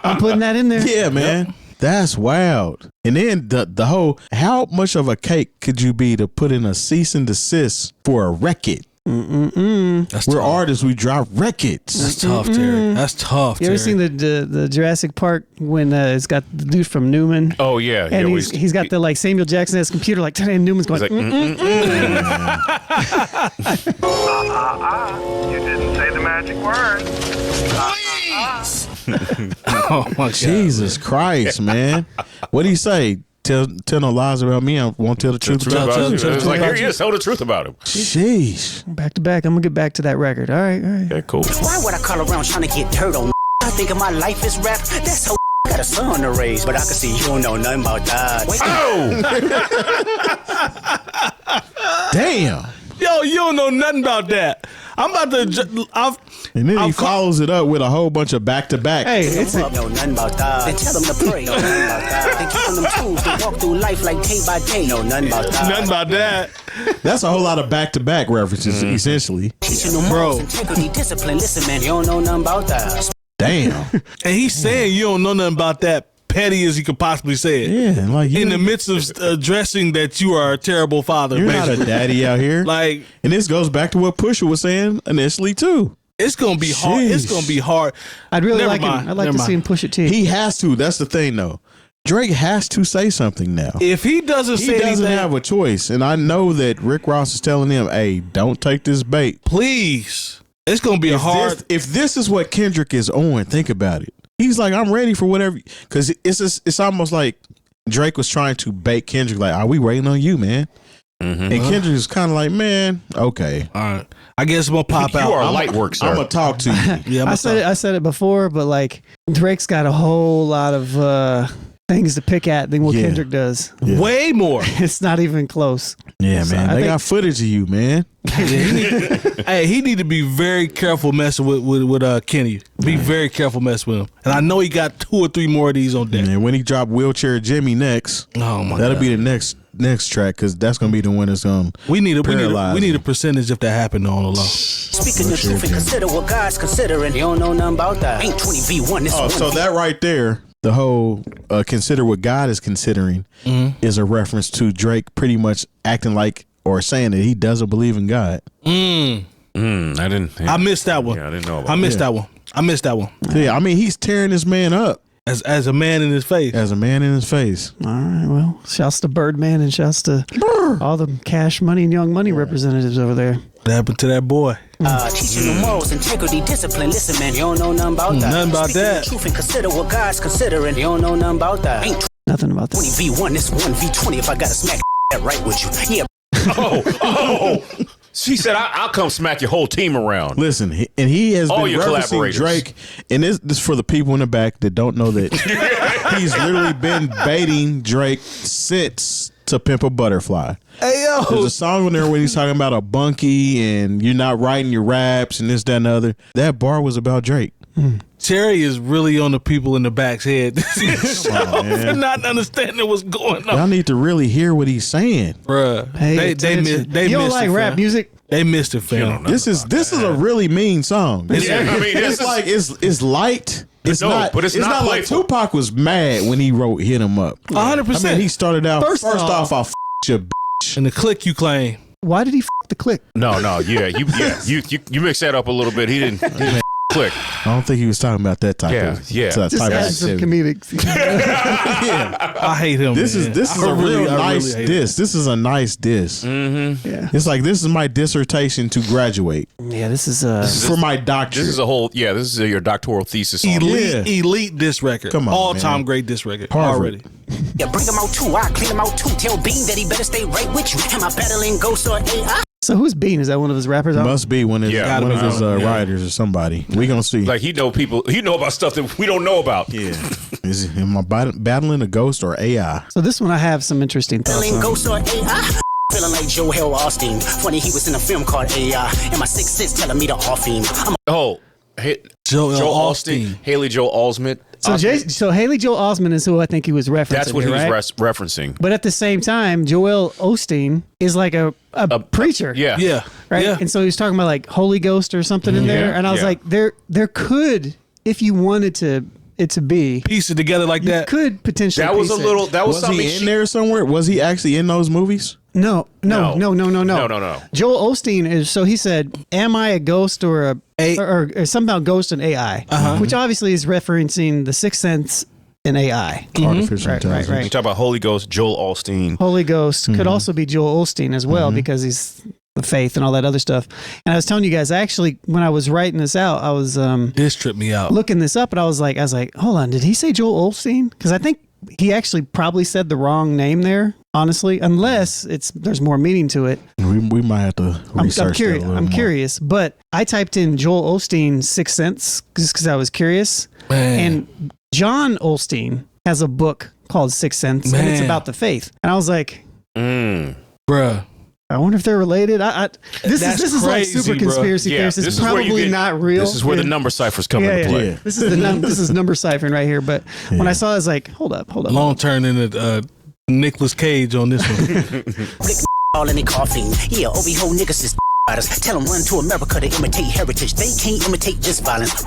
I'm putting that in there. Yeah, man. Yep. That's wild. And then the whole, how much of a cake could you be to put in a cease and desist for a record? That's We're tough. artists. We drop records. That's tough, Terry. That's tough. You ever seen the Jurassic Park when it's got the dude from Newman? Oh yeah, And yeah. he's got the like Samuel Jackson has computer like and Newman's going. Like, You didn't say the magic word. Oh my God. Jesus Christ, man. What do you say? Tell no lies about me. I won't tell the truth about you. It's like, here he is, tell the truth about him. Sheesh. Back to back. I'm gonna get back to that record. All right. Yeah, cool. Why would I call around trying to get dirt on? I think of my life as rap. That's so got a son to raise, but I can see you don't know nothing about that. Oh! Damn. Yo, you don't know nothing about that. I'm about to. And then he follows it up with a whole bunch of back-to-back. Hey, it's Know nothing about that. Then tell them to pray. Know nothing about that. Then give them tools to walk through life like day by day. Know nothing about that. nothing about that. That's a whole lot of back-to-back references, essentially. Teaching them morals, integrity, discipline. Listen, man, you don't know nothing about that. Damn. And he's saying you don't know nothing about that. Petty as he could possibly say it. Yeah, like In the midst of addressing that you are a terrible father. you're not basically. a daddy out here. Like, And this goes back to what Pusha was saying initially, too. it's gonna be hard. It's gonna be hard. I'd really Never like mind. him. I'd like Never to see him mind. push it too. He has to. That's the thing, though. Drake has to say something now. If he doesn't He say doesn't anything, have a choice. And I know that Rick Ross is telling him, hey, don't take this bait. please, it's gonna be hard. If this is what Kendrick is on, think about it. He's like, I'm ready for whatever. Because it's almost like Drake was trying to bait Kendrick. Like, are we waiting on you, man? Mm-hmm. And Kendrick is kind of like, man, okay. All right, I guess I'm gonna pop You out. are light work, sir. I'm going to talk to you. Yeah, I said it before, but like Drake's got a whole lot of things to pick at than what Yeah. Kendrick does. Yeah. way more. It's not even close. Yeah, So man. I They think- got footage of you, man. Hey, he need to be very careful messing with Kenny. Be very careful messing with him. And I know he got 2 or 3 more of these on deck. And when he drop Wheelchair Jimmy next, Oh my that'll God. be the next track because that's going to be the one that's going to we need a paralyze percentage if that happened on the low. Speaking the truth and consider what God's considering. You don't know nothing about that. Ain't 20v1. This Oh, one. so that right there, the whole consider what God is considering is a reference to Drake pretty much acting like or saying that he doesn't believe in God. I didn't. I missed that one. Yeah, I didn't know about I missed that one. I missed that one. Yeah, I mean, he's tearing this man up As a man in his face. as a man in his face. All right. Well, shouts to Birdman and shouts to all the Cash Money and Young Money representatives over there. What happened to that boy? Teaching them morals, integrity, discipline. Listen, man, you don't know nothing about that. Nothing about Speaking that. the truth and consider what God's considering. You don't know nothing about that. Ain't Nothing about that. 20v1. This 1v20. If I gotta smack that right with you, yeah. Oh. She said, I'll come smack your whole team around. Listen, he has All been your referencing collaborators. Drake, and this for the people in the back that don't know that he's literally been baiting Drake since To Pimp a Butterfly. Hey, yo. There's a song in there where he's talking about a bunkie and you're not writing your raps and this, that, and the other. That bar was about Drake. Terry is really on the people in the back's head. For not understanding what's going on. Y'all need to really hear what he's saying. Bruh. Hey, They attention. missed You don't it, like fam. rap music? They missed it, fam. This is a really mean song. Yeah, I mean, It's like it's light. It's No, not. but it's not like playful. Tupac was mad when he wrote "Hit 'Em Up." 100%. I mean, he started out First first off- off, your And the click you claim. Why did he the click? No, you mixed that up a little bit. He didn't click. I don't think he was talking about that type of Yeah. type Just of add some activity. comedic. Yeah. I hate him. This man. is I a really- real I really nice hate diss. This is a nice diss. Yeah. It's like this is my dissertation to graduate Yeah, this is for my doctorate. This is a whole, this is your doctoral thesis on him. Yeah. Elite disc record. Come on, All-time man. great disc record. Harvard. Already. Yeah, bring him out too. I clean him out too. Tell Bean that he better stay right with you. Am I battling Ghost or AI? So who's Bean? Is that one of his rappers? Must be one of his, Yeah. one of his Yeah. writers or somebody. We gonna see. Like he know about stuff that we don't know about. Yeah. Am I battling a ghost or AI? So this one I have some interesting thoughts Battling on. Ghost or AI? Feeling like Joel Osteen. Funny he was in a film called AI. And my sixth sense telling me to off him. I'm Oh, Joel Osteen. Haley Joel Osment. So Haley Joel Osment is who I think he was referencing. That's what here, he was right? referencing. But at the same time, Joel Osteen is like a preacher. Yeah. Right. Yeah. And so he was talking about like Holy Ghost or something in there. And I was like, there could, if you wanted it to be, piece it together like that. Could potentially. That was a little. That was something. He in there somewhere? Was he actually in those movies? No. Joel Osteen is. So he said, "Am I a ghost or or somehow ghost and AI?" Which obviously is referencing the Sixth Sense and AI. Artificial intelligence. Right. You talk about Holy Ghost, Joel Osteen. Holy Ghost could also be Joel Osteen as well because he's the faith and all that other stuff. And I was telling you guys, actually, when I was writing this out, I was this tripped me out. looking this up, and I was like, hold on, did he say Joel Osteen? Because I think he actually probably said the wrong name there, honestly, unless there's more meaning to it. We might have to research that a little I'm more. curious, but I typed in Joel Osteen Sixth Sense just because I was curious. Man. And John Osteen has a book called Sixth Sense, and it's about the faith. And I was like, bruh. I wonder if they're related. This is like crazy, super bro. conspiracy theories. It's probably not real. This is where the number ciphers come into play. Yeah. This is this is number ciphering right here. But when I saw it, I was like, hold up. Long turn into Nicolas Cage on this one. All in the coffin. Yeah, OB ho niggas is riders. Tell them run to America to imitate heritage. They can't imitate just violence.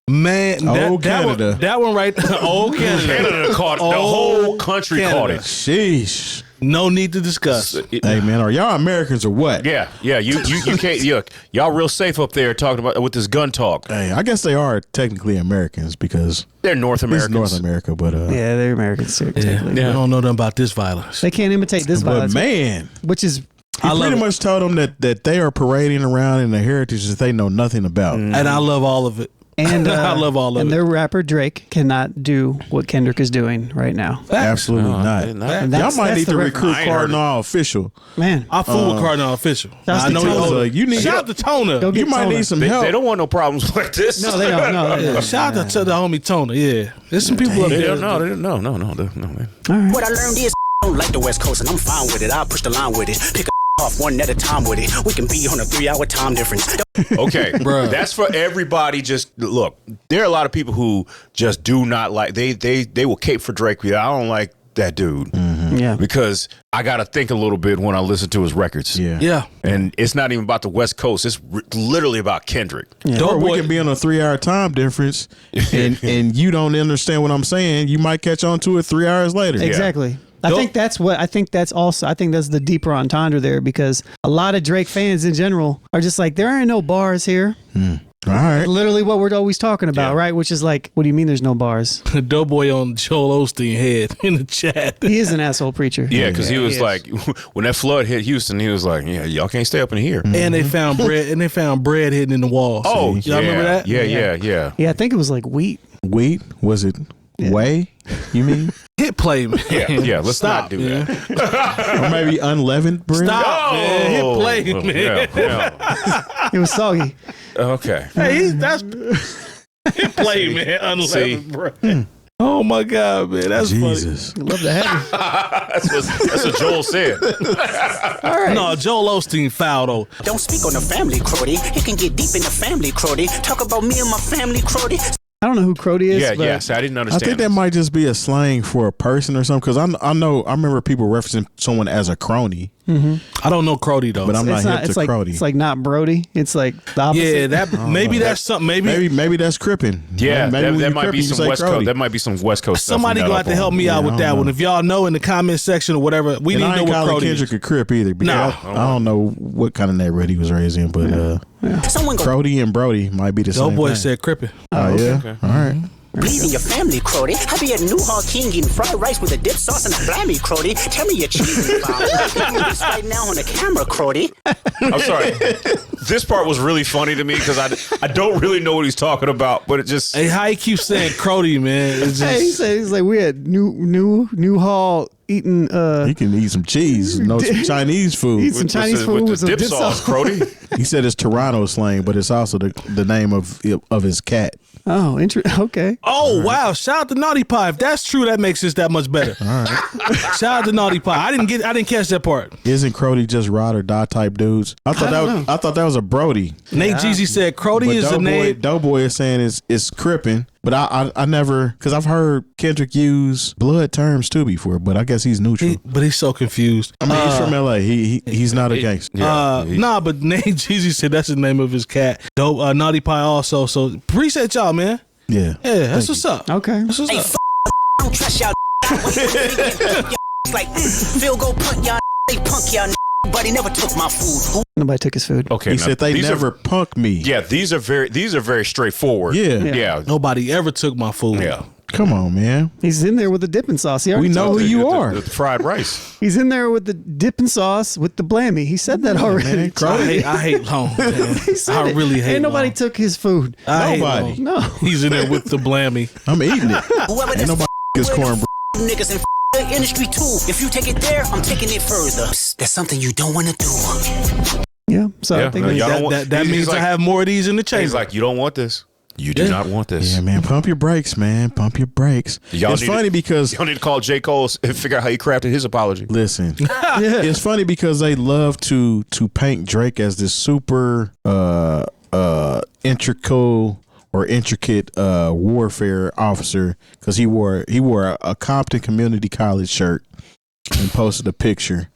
Man, Canada. That one right. Old Canada. Canada caught it. The whole country caught it. Sheesh. No need to discuss. Hey man, are y'all Americans or what? Yeah. You can't. Y'all real safe up there talking about with this gun talk. Hey, I guess they are technically Americans because They're North it's Americans. North America, but Yeah, they're Americans too. Yeah. I don't know nothing about this violence. They can't imitate this but violence, man, which is he pretty much told them that they are parading around in a heritage that they know nothing about. And I love all of it. and I love all of and it. their rapper Drake cannot do what Kendrick is doing right now. Absolutely not. And Y'all that's might need the to reference. recruit I ain't heard Cardinal Official. Man, I fool with Cardinal Official. Shouts I to know Tona. he You need Shout out to Tona. Go You get might Tona. need some They help. don't want no problems like this. No, they don't. No, Shout out to the homie Tona. Yeah, there's some people up They there. don't. No, man. What I learned is don't like the West Coast, and I'm fine with it. I'll push the line with it. Pick off one at a time with it. We can be on a 3-hour time difference. Okay, Bruh. That's for everybody. Just look, there are a lot of people who just do not like. They will cape for Drake. I don't like that dude. Yeah. Because I got to think a little bit when I listen to his records. Yeah. And it's not even about the West Coast. It's literally about Kendrick. Or we can be on a 3-hour time difference, and you don't understand what I'm saying. You might catch on to it 3 hours later. Exactly. I think that's the deeper entendre there, because a lot of Drake fans in general are just like, there ain't no bars here. All right. Literally what we're always talking about, right? Which is like, what do you mean there's no bars? Doughboy on Joel Osteen head in the chat. He is an asshole preacher. Yeah, because he was is. like, when that flood hit Houston, he was like, yeah, y'all can't stay up in here. And they found bread hidden in the wall. Oh, y'all remember that? Yeah. Yeah, I think it was like wheat. Wheat? Was it whey? You mean? Hit play, man. Yeah, let's Stop, not do man. that. Or maybe unleavened bread? Stop, man. Hit play, man. Yeah. It was soggy. Okay. Hey, that's hit play, man. Unleavened bread. Oh my God, man, that's Jesus. I love to have you. That's what Joel said. funny. No, Joel Osteen foul though. Don't speak on the family, Crody. You can get deep in the family, Crody. Talk about me and my family, Crody. I don't know who Crody is. Yeah, but yes, I didn't I understand. think that might just be a slang for a person or something. Because I remember people referencing someone as a crony, I don't know Crody though. but I'm it's not not. hip It's to like Crody. it's like not Brody. It's like the opposite. Yeah, that maybe that's something. Maybe that's crippin'. Yeah, maybe when that you might be crippin', you some say West Crody. Coast. That might be some West Coast stuff. somebody we got gonna up have to help on. me out Yeah, with I that don't one. know. If y'all know in the comment section or whatever, we And need I to know ain't what calling Crody Kendrick is. a Crip either. Because I don't know what kind of neighborhood he was raised in, but Someone go Crody and Brody might be the same Doughboy thing. said crippin'. Oh, yeah? All right. bleed in your family, Crody. I be at New Hall King eating fried rice with a dip sauce and a blammy, Crody. Tell me your cheese is bomb. This right now on the camera, Crody. I'm sorry. This part was really funny to me because I don't really know what he's talking about, but it just. Hey, how he keeps saying Crody, man? It's just, Hey, he's like, we had New Hall eating. He can eat some cheese, some Chinese food. Eat some Chinese food with some dip sauce, Crody. He said it's Toronto slang, but it's also the name of his cat. Oh, okay. Oh, wow. Shout out to Naughty Pie. If that's true, that makes this that much better. All right. Shout out to Naughty Pie. I didn't catch that part. Isn't Crody just ride or die type dudes? I thought that was a Brody. Nate Jeezy said Crody is a name. Doughboy is saying it's crippin', but I never, because I've heard Kendrick use blood terms too before, but I guess he's neutral. But he's so confused. I mean, he's from LA. He's not a gangster. Nah, but Nate Jeezy said that's the name of his cat. Dope. Naughty Pie also. So appreciate y'all, man. Yeah. Yeah, that's what's up. Okay. That's what's up. Don't trust y'all. It's like field goal punt y'all. They punk y'all. But he never took my food. Nobody took his food. Okay, He said they never punk me. Yeah, these are very straightforward. Yeah. Nobody ever took my food. Yeah. Come on, man. He's in there with the dipping sauce. He already We know told who you. you are. The fried rice. He's in there with the dipping sauce with the blammy. He said that already. man. I hate Long. Man. He said I it. really hate Ain't nobody Long. took his food. I hate Nobody. Long. No. He's in there with the blammy. I'm eating it. Whoever Ain't this nobody is cornbread. niggas in the industry too. If you take it there, I'm taking it further. That's something you don't want to do. Yeah. So I Yeah, think no, y'all don't want- that he's means like- I have more of these in the chamber. He's like, you don't want this. You do not want this. Yeah, man. Pump your brakes, man. Pump your brakes. Y'all It's need funny to- because Y'all need to call J. Cole and figure out how he crafted his apology. listen, it's funny because they love to paint Drake as this super intricate warfare officer because he wore a Compton Community College shirt and posted a picture.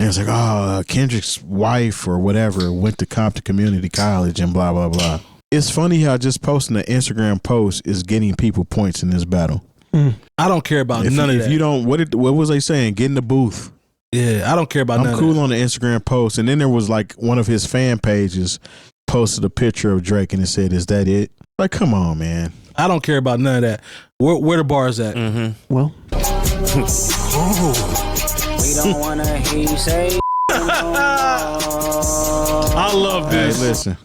And it's like, oh, Kendrick's wife or whatever went to Compton Community College and blah blah blah. It's funny how just posting an Instagram post is getting people points in this battle. I don't care about none of that. If you don't, what was they saying? Get in the booth. Yeah, I don't care about none I'm of cool that. on the Instagram post, and then there was like one of his fan pages posted a picture of Drake, and it said, "Is that it?" Like, come on, man. I don't care about none of that. Where the bars at? well, We don't want to hear you say. I love Hey, this. listen.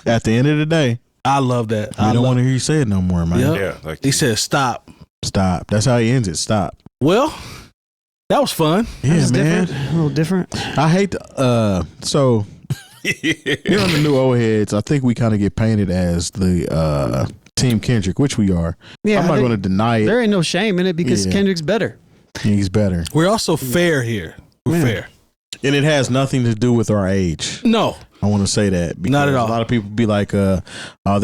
At the end of the day, I love that. I don't want to hear you say it no more, man. Yep. Yeah, like He said stop. Stop. That's how he ends it. Stop. Well, that was fun. Yeah, it's man. different. A little different. I hate so here on the new old heads, I think we kind of get painted as the Team Kendrick, which we are. Yeah, I'm not going to deny There it. ain't no shame in it because Yeah. Kendrick's better. He's better. We're also fair here. We're Yeah. fair. And it has nothing to do with our age. No. I want to say that because Not at all. a lot of people be like, they're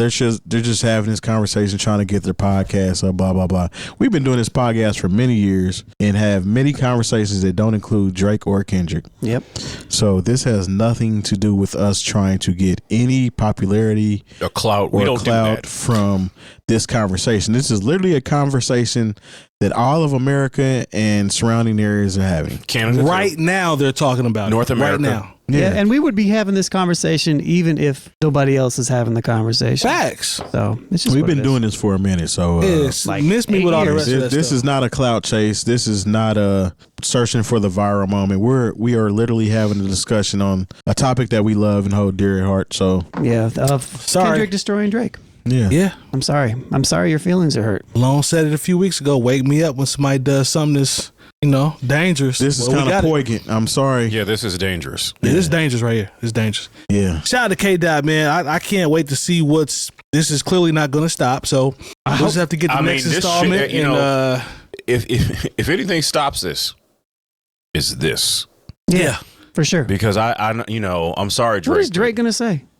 just having this conversation trying to get their podcast up, blah blah blah. We've been doing this podcast for many years and have many conversations that don't include Drake or Kendrick. Yep. So this has nothing to do with us trying to get any popularity a clout. or We don't do clout that. from this conversation. This is literally a conversation that all of America and surrounding areas are having. Canada, too. Right now they're talking about North it. America. Right now. Yeah. And we would be having this conversation even if nobody else is having the conversation. Facts. So it's just We've what been it is. doing this for a minute, so It's like miss me 8 with all the years. rest of that this stuff. is not a clout chase. This is not a searching for the viral moment. We are literally having a discussion on a topic that we love and hold dear at heart. So Yeah. Sorry. Kendrick destroying Drake. yeah, Yeah. I'm sorry. I'm sorry your feelings are hurt. Long said it a few weeks ago. Wake me up when somebody does something that's, dangerous. this is Well, we kind of got it. poignant. I'm sorry. Yeah, this is dangerous. Yeah, this is dangerous right here. It's dangerous. Yeah. Shout out to 𝐀𝐄𝐀, man. I can't wait to see this is clearly not going to stop. So we'll just have to get the next this installment. shit, and if anything stops this, it's this. yeah. For sure. Because I'm sorry, Drake. What is Drake going to say?